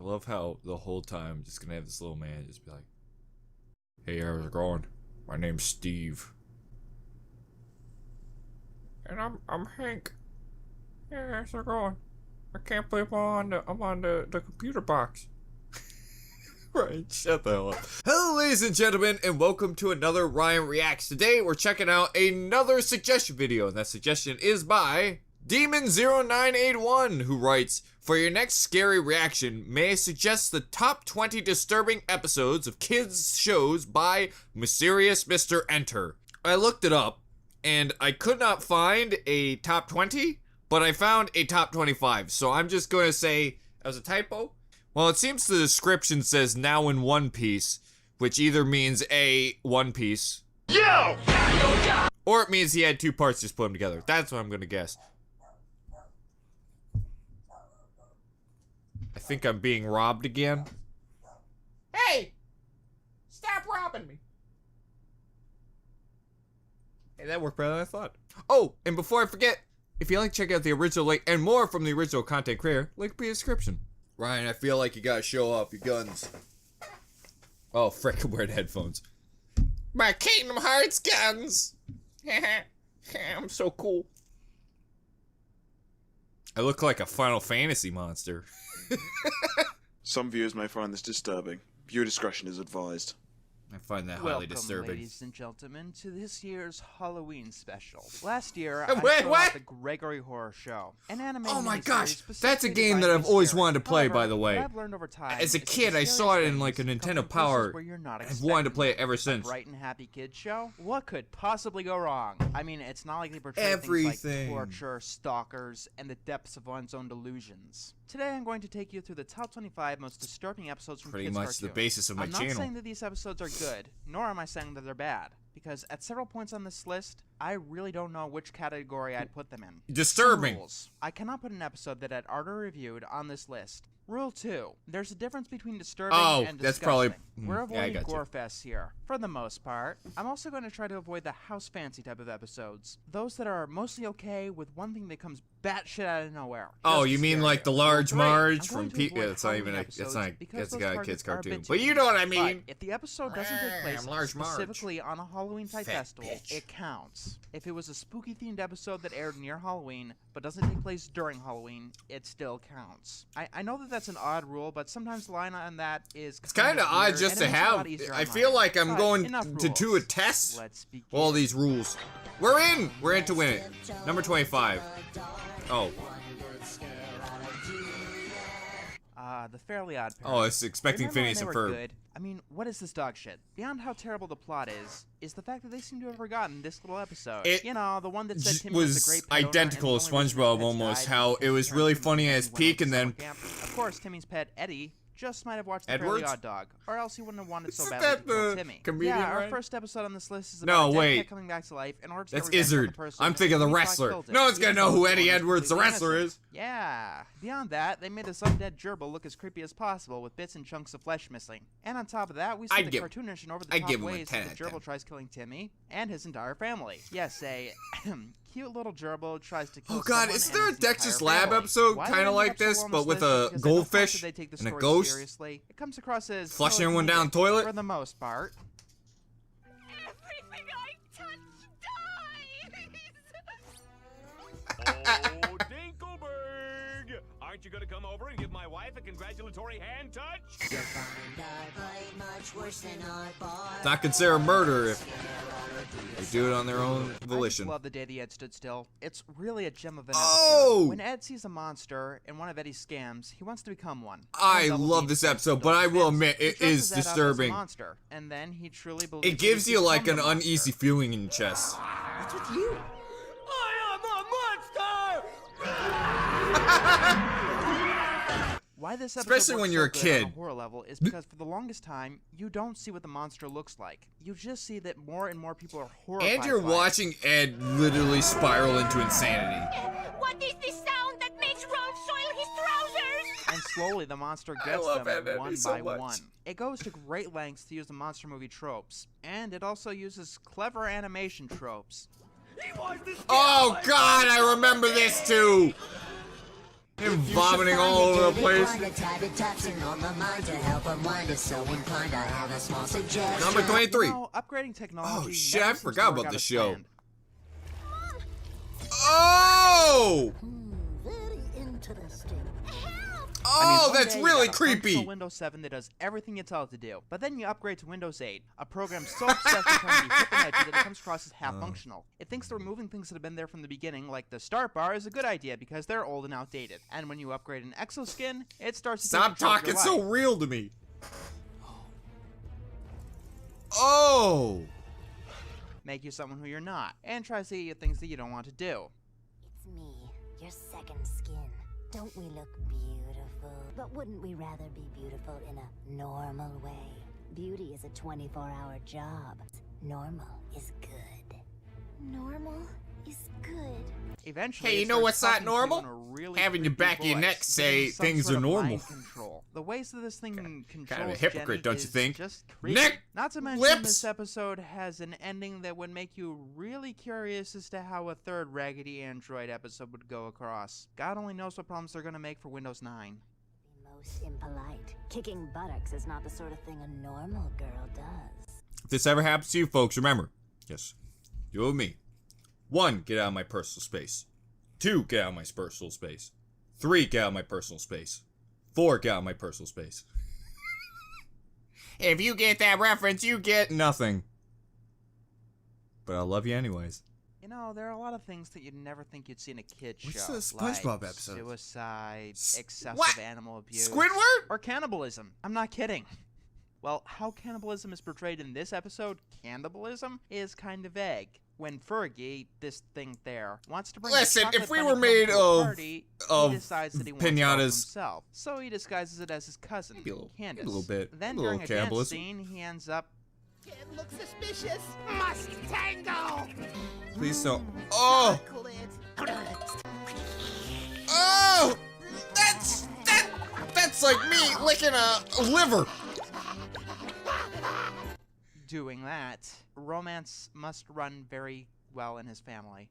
I love how the whole time I'm just gonna have this little man just be like, "Hey, how's it going? My name's Steve. And I'm Hank. Yeah, how's it going? I can't believe I'm on the computer box." Right, shut the hell up. Hello, ladies and gentlemen, and welcome to another Ryan Reacts. Today, we're checking out another suggestion video, and that suggestion is by Demon0981, who writes, "For your next scary reaction, may I suggest the top 20 disturbing episodes of kids shows by Mysterious Mr. Enter." I looked it up, and I could not find a top 20, but I found a top 25, so I'm just going to say, as a typo, well, it seems the description says now in One Piece, which either means A, One Piece, or it means he had two parts, just put them together. That's what I'm gonna guess. I think I'm being robbed again. Hey! Stop robbing me! Hey, that worked better than I thought. Oh, and before I forget, if you'd like to check out the original link and more from the original content creator, link will be in the description. Ryan, I feel like you gotta show off your guns. Oh, frick, I'm wearing headphones. My Kingdom Hearts guns! I'm so cool. I look like a Final Fantasy monster. Some viewers may find this disturbing. Viewer discretion is advised. I find that highly disturbing. Ladies and gentlemen, to this year's Halloween special. Last year, Wait, I saw what? the Gregory Horror Show, an animated Oh my miniseries gosh, specifically that's a game that designed I've to always scare. wanted to play, However, by the way. what I've learned over time As a is that kid, the I saw it in scariest like a things come Nintendo from Power. places where you're not I've wanted to play it expecting ever them. since. A bright and happy kid show? What could possibly go wrong? I mean, it's not like they portray Everything. things like torture, stalkers, and the depths of one's own delusions. Today, I'm going to take you through the top 25 most disturbing episodes from Pretty kids' much the cartoons. basis of my I'm not channel. saying that these episodes are good, nor am I saying that they're bad, because at several points on this list, I really don't know which category I'd put them in. Disturbing. Some rules. I cannot put an episode that I'd already reviewed on this list. Rule 2. There's a difference between disturbing and disgusting. that's probably... We're yeah, I avoiding got you. gore fests here, for the most part. I'm also going to try to avoid the house fancy type of episodes. Those that are mostly okay with one thing that comes batshit out of nowhere. Oh, Just you to mean scare like you. the Large Rule 3. Marge I'm from going to Pete? avoid Yeah, that's not even a... Halloween That's episodes not... because That's a those guy targets kid's are a cartoon. bit But too you know what I But mean. if the episode doesn't take place Large Marge. specifically on a Halloween-type Fat festival, bitch. it counts. If it was a spooky-themed episode that aired near Halloween, but doesn't take place during Halloween, it still counts. I know that that's an odd rule, but sometimes the line on that is It's kind of odd weird, just and to it makes it a lot have... easier I on feel mine. like I'm But going enough to do a rules. test. Let's begin. All these rules. We're in! We're in to win it. Number 25. Oh. The Fairly Odd Parents. Oh, it's expecting Remember when Phineas they and were Ferb. good? I mean, what is this dog shit? Beyond how terrible the plot is the fact that they seem to have forgotten this little episode. It You know, the one that said Timmy was was a great pet owner identical and to the only reason his SpongeBob pets almost, died how was it was because really Timmy funny at went its to peak and summer then... camp. Of course, Timmy's pet, Eddy, just might have watched the Edwards? Fairly Odd Dog, or else he wouldn't have wanted so Isn't badly that to kill the Timmy. comedian, yeah, our right? first episode on this list is No, about a dead wait. cat coming back to life in order to That's get revenge on the Izzard. person I'm thinking of the who thought wrestler. killed him, No one's gonna even know though who the Eddie owner was Edwards, the completely wrestler, innocent. is. Yeah. Beyond that, they made this undead gerbil look as creepy as possible with bits and chunks of flesh missing. And on top of that, we see I'd the give- cartoonish and I'd over-the-top give him a ways 10 that out the of gerbil 10. tries killing Timmy and his entire family. Yes, a cute little gerbil tries to kill Oh god, someone is and there a his Dexter's entire Lab family. episode Why kind they of ended like up so this, low on but with list a is because at no point goldfish did they take the and a story ghost? seriously. It comes across as Flushing totally one down comedic the toilet? for the most part. Everything I touch dies! Oh, Dinkelberg! Aren't you gonna come over and give my wife a congratulatory hand touch? You'll find our play much worse than our bar. It's not considered murder if they do it on their own I volition. just love the day the Ed stood still. It's really a gem of an Oh! episode. When Ed sees a monster in one of Eddie's scams, he wants to become one. I And double love teams this him. episode, but I will admit, He it dresses is that up as a disturbing. monster, and then he truly believes It gives that you he's like an become the uneasy monster. feeling in your chest. What's with you? Why this episode Especially works when so you're a good kid. on a horror level is because for the longest time, you don't see what the monster looks like. You just see that more and more people are horrified And you're by it. watching Ed literally spiral into insanity. What is this sound that makes Ron soil his trousers? And slowly the monster I gets love them Ed one so by much. one. It goes to great lengths to use the monster movie tropes, and it also uses clever animation tropes. Oh god, I remember this too! Him vomiting all over the place. Number 23. Upgrading technology. Oh shit, never I seems to forgot work about out this as show. planned. Oh! Very interesting. Oh, one that's day you really got a functional creepy. Windows 7 that does everything you tell it to do. But then you upgrade to Windows 8, a program so obsessed with trying to be hip and edgy that it comes across as half-functional. It thinks that removing things that have been there from the beginning, like the start bar, is a good idea because they're old and outdated. And when you upgrade an exoskin, it starts to Stop take control of talking your so life. real to me. Oh! Make you someone who you're not, and tries to get you things that you don't want to do. It's me, your second skin. Don't we look beautiful? But wouldn't we rather be beautiful in a normal way? Beauty is a 24-hour job. Normal is good. Normal is good. Eventually, Hey, you it know starts what's not talking to you normal? in a really Having your creepy back of your voice, neck say giving some things sort are of normal. mind control. The ways that this thing controls Kind of a hypocrite, Jenny don't you is think? just creepy. Nick! Not to mention, Lips! this episode has an ending that would make you really curious as to how a third Raggedy Android episode would go across. God only knows what problems they're gonna make for Windows 9. Be most impolite. Kicking buttocks is not the sort of thing a normal girl does. If this ever happens to you, folks, remember, yes, you and me. 1, get out of my personal space. 2, get out of my personal space. 3, get out of my personal space. 4, get out of my personal space. If you get that reference, you get nothing. But I love you anyways. You know, there are a lot of things that you'd never think you'd see in a kid show. What's the SpongeBob like episode? Suicide, excessive what? animal abuse, Squidward? or cannibalism. I'm not kidding. Well, how cannibalism is portrayed in this episode, cannibalism, is kind of vague. When Fergie, this thing there, wants to bring Listen, a chocolate if we bunny were made to a of- party, of he decides that he wants it all pinatas- for himself. So he disguises it as his cousin, Maybe a little- Candace. maybe a little bit- Then maybe a during little a dance cannibalism. scene, he ends up Kid looks suspicious. Must tango. Please don't. Oh! Chocolate. Oh! That's like me licking a liver. doing that. Romance must run very well in his family.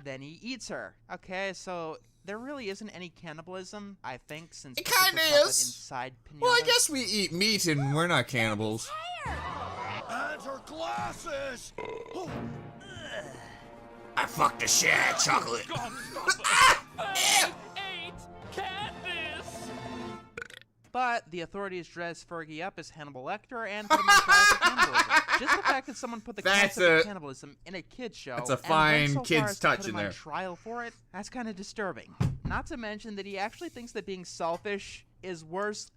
Then he eats her. Okay, so there really isn't any cannibalism, I think, since It he puts kinda the chocolate is. inside pinatas. Well, I guess we eat meat and we're not cannibals. And her glasses! I fucked the shit out of chocolate. God, stop it! Ate Candace! But the authorities dress Fergie up as Hannibal Lecter and put him on trial for cannibalism. Just the fact that someone put the That's concept of a- cannibalism in a kid's show that's a and went fine so kid's far as to touch put him in there. on trial for it, that's kind of disturbing. Not to mention that he actually thinks that being selfish is worse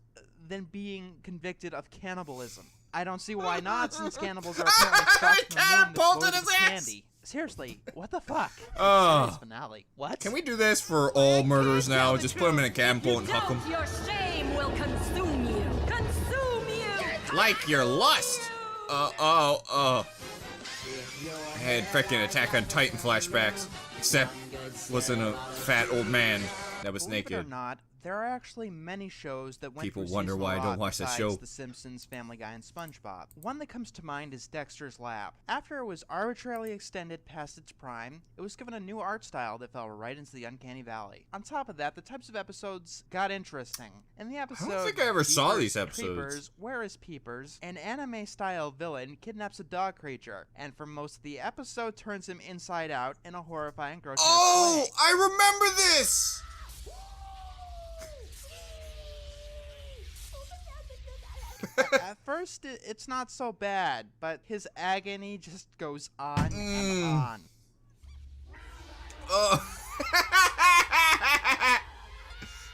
than being convicted of cannibalism. I don't see why not, since cannibals are apparently stuck in the moon Catapulted that's his loaded with ass! candy. Seriously, what the fuck? Oh. Series finale. What? Can we do this for all murders now? Just put them in a catapult and huck them. Your shame will consume you! Consume you! Like your lust! I had frickin' Attack on Titan flashbacks. Except, wasn't a fat old man that was Believe it or naked. not, there are actually many shows that went People through wonder seasonal why I don't odd watch that besides show. The Simpsons, Family Guy, and SpongeBob. One that comes to mind is Dexter's Lab. After it was arbitrarily extended past its prime, it was given a new art style that fell right into the uncanny valley. On top of that, the types of episodes got interesting. In the episode, think I ever saw Peepers, these episodes. Creepers, Where is Peepers? An anime-style villain kidnaps a dog creature, and for most of the episode turns him inside out in a horrifying, grotesque Oh! way. I remember this! At first, it's not so bad, but his agony just goes on and on. Oh.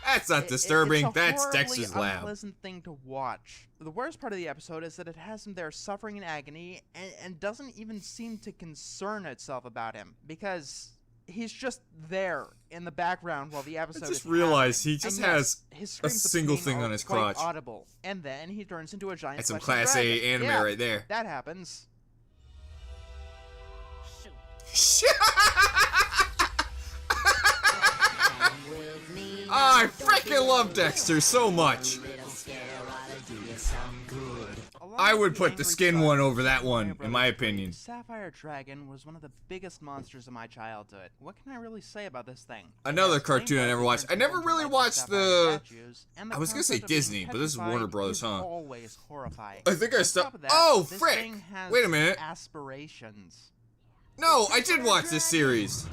That's not disturbing. It's a That's horribly Dexter's Lab. unpleasant thing to watch. The worst part of the episode is that it has him there suffering in agony and doesn't even seem to concern itself about him, because he's just there in the background while the episode is just realized happening. he just And yes, has his a screams of single pain thing are on his quite crotch. audible, and then he turns into a giant That's some fleshy Class A dragon. anime Yeah, right there. That happens. Oh, I freaking love Dexter so much. A I would put the skin one over that one, in my opinion. The Sapphire Dragon was one of the biggest monsters of my childhood. What can I really say about this thing? Another cartoon I never watched. I never really watched the... I was gonna say Disney, but this is Warner Brothers, huh? Always horrifying. I think I stopped... Oh, frick! Wait a minute. Aspirations. No, I did watch this series.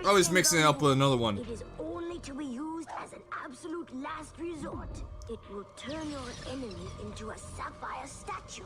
I was mixing it up with another one. It is only to be used as an absolute last resort. It will turn your enemy into a sapphire statue.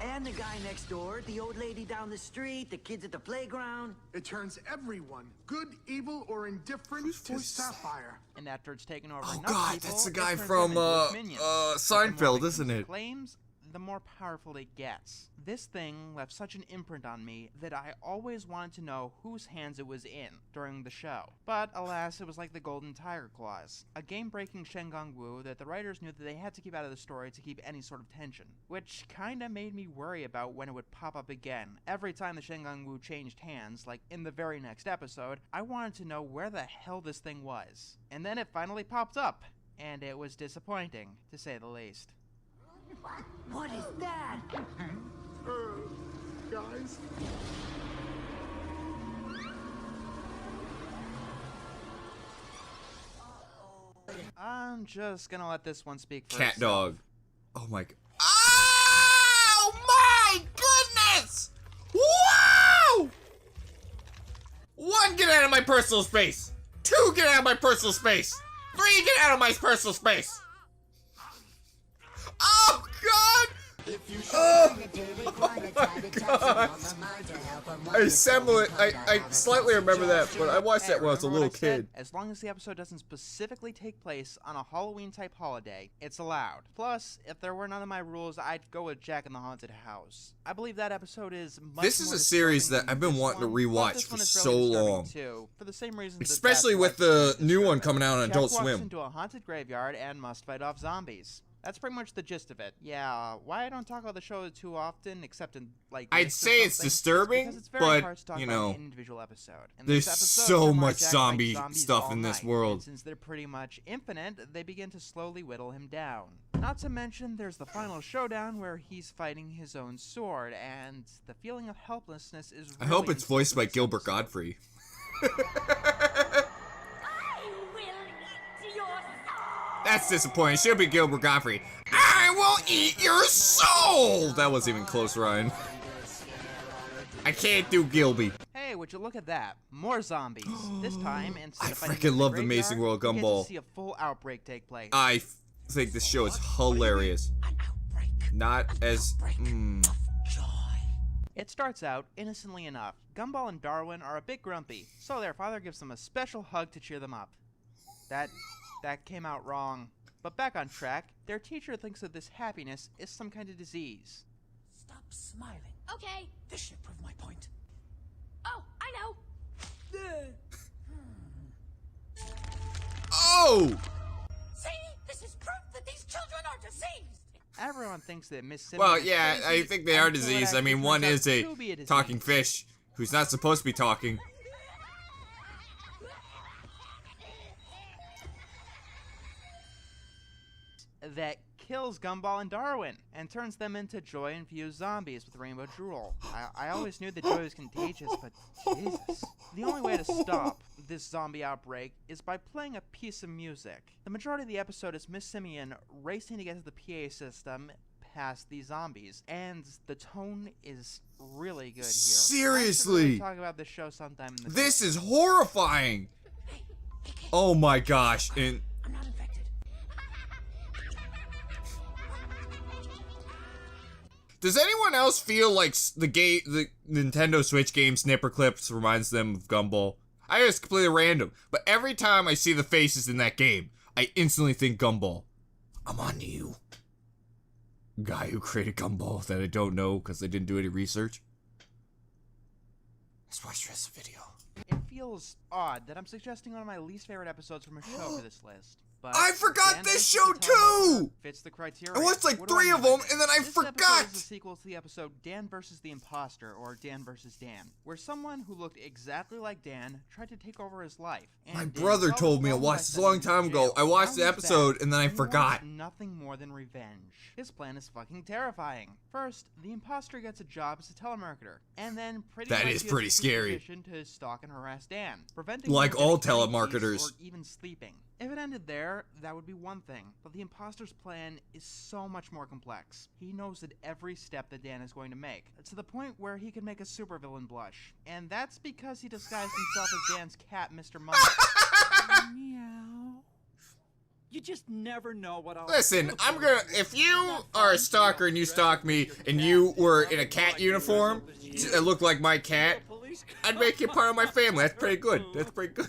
And the guy next door, the old lady down the street, the kids at the playground. It turns everyone, good, evil, or indifferent, to sapphire. And after it's taken over Oh enough god, people, that's the it guy turns from them into its minions. Seinfeld, The isn't more it? Claims, the more powerful it gets. This thing left such an imprint on me that I always wanted to know whose hands it was in during the show. But alas, it was like the Golden Tiger Claws, a game-breaking Shengang Wu that the writers knew that they had to keep out of the story to keep any sort of tension, which kinda made me worry about when it would pop up again. Every time the Shengang Wu changed hands, like in the very next episode, I wanted to know where the hell this thing was. And then it finally popped up, and it was disappointing, to say the least. What is that? Guys? I'm just gonna let this one speak for Cat itself. dog. Oh my god. Oh my goodness! Wow! 1, get out of my personal space. 2, get out of my personal space. 3, get out of my personal space. Oh god! Oh my god! I slightly remember that, but I watched that when I was a little kid. As long as the episode doesn't specifically take place on a Halloween-type holiday, it's allowed. Plus, if there were none of my rules, I'd go with Jack in the Haunted House. I believe that episode is much This is more a series disturbing that I've than been this wanting to one, but rewatch this for one is so really disturbing long. too, for the same reason Especially with the new one coming out on Adult Jack walks Swim. into a haunted graveyard and must fight off zombies. That's pretty much the gist of it. Yeah, why I don't talk about the show too often, except in, like... I'd lists or say it's something, disturbing, because it's very but, hard to talk you about know, an individual episode. And there's this episode so summarized much Jack zombie like zombies stuff all in this night, world. and since they're pretty much infinite, they begin to slowly whittle him down. Not to mention, there's the final showdown where he's fighting his own sword, and the feeling of helplessness is I really hope it's voiced by intense. Gilbert Godfrey. I will eat your soul! That's disappointing. It should be Gilbert Godfrey. I will eat your soul! That wasn't even close, Ryan. I can't do Gilby. Hey, would you look at that? More zombies. This time, instead I of fighting freaking in love The graveyard, Amazing World we get Gumball. to see a full outbreak take place. I think this show is hilarious. Not as... It starts out innocently enough. Gumball and Darwin are a bit grumpy, so their father gives them a special hug to cheer them up. That came out wrong. But back on track, their teacher thinks that this happiness is some kind of disease. Stop smiling. Okay. This should prove my point. Oh, I know. Oh! See? This is proof that these children are diseased. Everyone thinks that Miss Simmons Well, is yeah, crazy, I think they are until it diseased. I actually mean, one turns is out a to be disease talking fish who's not supposed to be talking. that kills Gumball and Darwin and turns them into joy-infused zombies with rainbow drool. I always knew that joy was contagious, but Jesus. The only way to stop this zombie outbreak is by playing a piece of music. The majority of the episode is Miss Simeon racing to get to the PA system past these zombies, and the tone is really good here. Seriously? I should really talk about this show sometime in the This future. is horrifying! Oh my gosh, and... I'm not infected. Does anyone else feel like the Nintendo Switch game Snipper Clips reminds them of Gumball? I know it's completely random, but every time I see the faces in that game, I instantly think Gumball. I'm on to you. Guy who created Gumball that I don't know because I didn't do any research. Let's watch the rest of the video. It feels odd that I'm suggesting one of my least favorite episodes from a show for this list, but I forgot Dan this versus show the telemarketer too! fits the criteria. I watched like What do 3 I of mean? them, and then I This forgot! episode is a sequel to the episode Dan versus the Impostor, or Dan versus Dan, where someone who looked exactly like Dan tried to take over his life. My And brother Dan told me I solved the problem watched by this a long sending him time to ago. jail. I watched Now the he's episode, back, and then I he wants forgot. nothing more than revenge. His plan is fucking terrifying. First, the imposter gets a job as a telemarketer, and then pretty That much is he has pretty a scary. position to stalk and harass Dan, preventing Like him from all getting any telemarketers. peace or even sleeping. If it ended there, that would be one thing, but the imposter's plan is so much more complex. He knows at every step that Dan is going to make, to the point where he can make a supervillain blush, and that's because he disguised himself as Dan's cat, Mr. Monkey. Meow. You just never know what I'll Listen, I'm gonna. If you are a stalker and you stalk me and you were in a cat uniform that looked like my cat, I'd make you part of my family. That's pretty good. That's pretty good.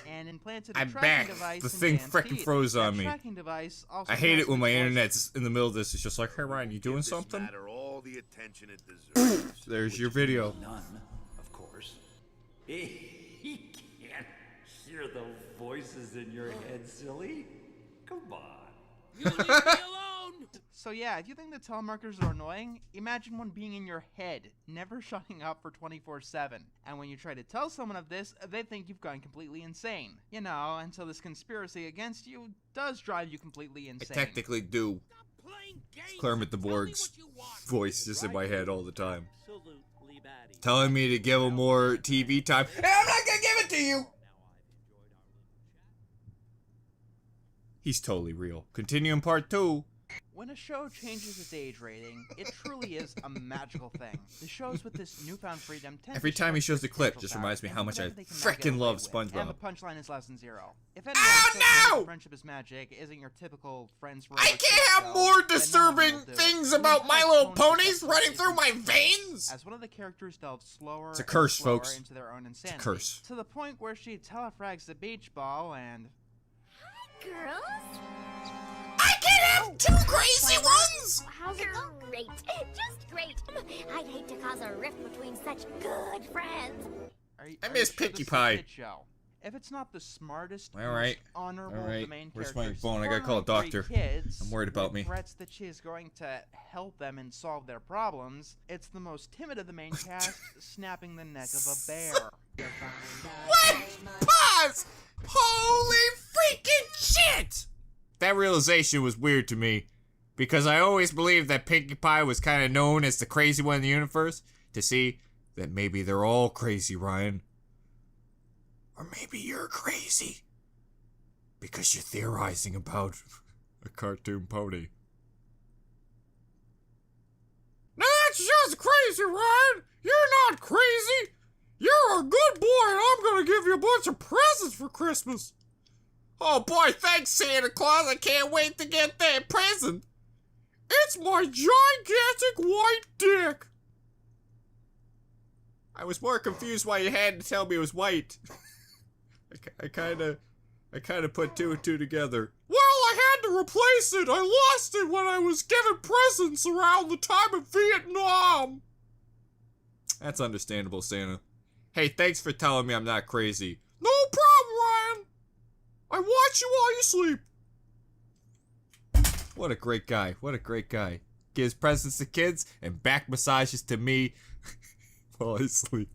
And implanted a I'm tracking back. device The in thing Dan's frickin' teeth. froze on That me. tracking device also I hate it when my tracks his internet's in the middle of this. It's just like, hey Ryan, you doing something? Matter all the attention it deserves. There's your video. None, of course. He can't hear the voices in your head, silly. Come on. You leave me alone! So yeah, if you think that telemarketers are annoying, imagine one being in your head, never shutting up for 24/7. And when you try to tell someone of this, they think you've gone completely insane. You know, until this conspiracy against you does drive you completely I insane. technically do. Playing games. Kermit the Tell me Borg's what you want. voice just in my head all the time. Absolutely batty. Telling me to give him more TV time. Hey, I'm not gonna give it to you! He's totally real. Continue in part 2. When a show changes its age rating, it truly is a magical thing. The shows with this newfound freedom tend Every to time he show shows the clip, just power reminds me and how much I whatever they can now get frickin' away love with. SpongeBob. And the punchline is less than zero. If Oh, anyone no! Friendship is Magic isn't your typical friends. I can't have more disturbing things about My Little Ponies running through my veins! As one of the characters delves slower It's a curse, and slower folks. into their own insanity. curse. To the point where she telefrags the beach ball and... Girls? I can have 2 crazy ones! How's it going? Great. Just great. I'd hate to cause a rift between such good friends. I miss Pinkie Pie. Show. If it's not the smartest, All right. most honorable All of right. the main Where's my characters, phone? I gotta call a formerly doctor. three Kids, I'm worried about me. Threats that she is going to help them and solve their problems. It's the most timid of the main cast, snapping the neck of a bear. What? Pause! Holy freaking shit! That realization was weird to me, because I always believed that Pinkie Pie was kind of known as the crazy one in the universe, to see that maybe they're all crazy, Ryan. Or maybe you're crazy, because you're theorizing about a cartoon pony. That's just crazy, Ryan! You're not crazy! You're a good boy, and I'm gonna give you a bunch of presents for Christmas! Oh boy, thanks, Santa Claus. I can't wait to get that present. It's my gigantic white dick. I was more confused why you had to tell me it was white. I kind of put 2 and 2 together. Well, I had to replace it. I lost it when I was given presents around the time of Vietnam. That's understandable, Santa. Hey, thanks for telling me I'm not crazy. No problem, Ryan. I watch you while you sleep. What a great guy. What a great guy. Gives presents to kids and back massages to me while I sleep.